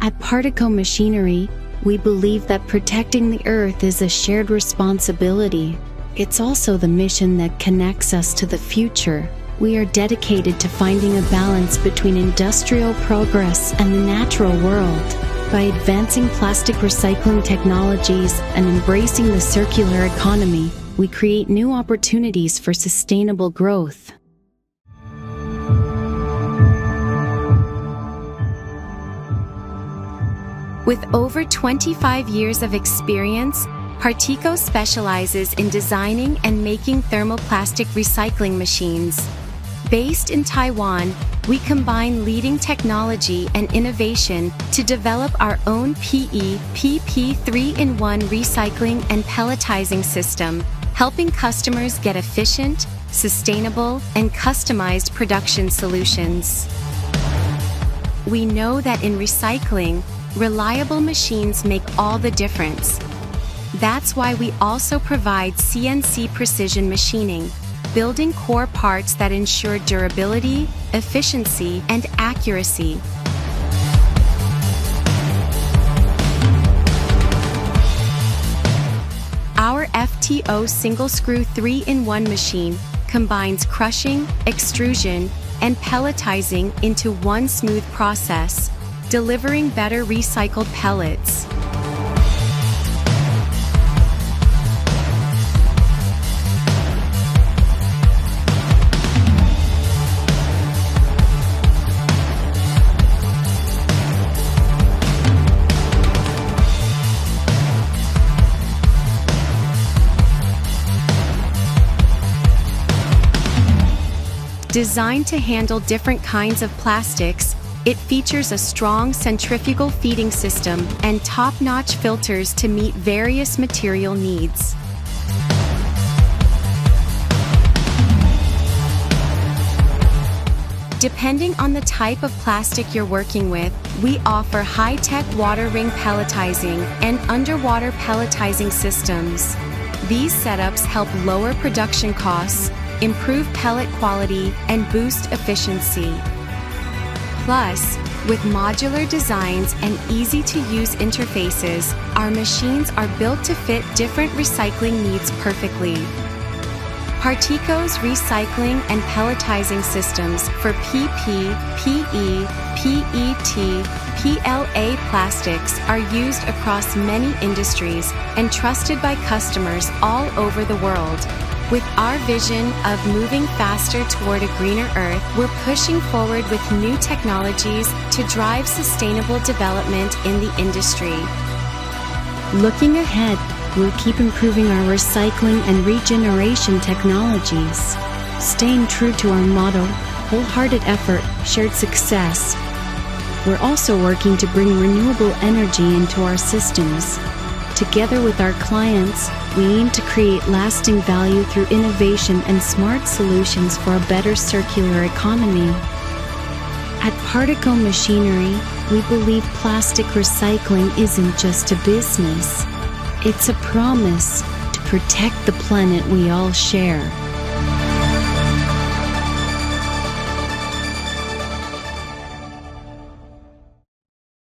At PARTICO Machinery, we believe that protecting the Earth is a shared responsibility. It's also the mission that connects us to the future. We are dedicated to finding a balance between industrial progress and the natural world. By advancing plastic recycling technologies and embracing the circular economy, we create new opportunities for sustainable growth. With over 25 years of experience, PARTICO specializes in designing and making thermoplastic recycling machines. Based in Taiwan, we combine leading technology and innovation to develop our own PE/PP 3-in-1 recycling and pelletizing system, helping customers get efficient, sustainable, and customized production solutions. We know that in recycling, reliable machines make all the difference. That's why we also provide CNC precision machining, building core parts that ensure durability, efficiency, and accuracy. Our FTO single-screw 3-in-1 machine combines crushing, extrusion, and pelletizing into one smooth process, delivering better recycled pellets. Designed to handle different kinds of plastics, it features a strong centrifugal feeding system and top-notch filters to meet various material needs. Depending on the type of plastic you're working with, we offer high-tech water ring pelletizing and underwater pelletizing systems. These setups help lower production costs, improve pellet quality, and boost efficiency. Plus, with modular designs and easy-to-use interfaces, our machines are built to fit different recycling needs perfectly. PARTICO's recycling and pelletizing systems for PP, PE, PET, PLA plastics are used across many industries and trusted by customers all over the world. With our vision of moving faster toward a greener Earth, we're pushing forward with new technologies to drive sustainable development in the industry. Looking ahead, we'll keep improving our recycling and regeneration technologies. Staying true to our motto, wholehearted effort, shared success. We're also working to bring renewable energy into our systems. Together with our clients, we aim to create lasting value through innovation and smart solutions for a better circular economy. At PARTICO Machinery, we believe plastic recycling isn't just a business. It's a promise to protect the planet we all share.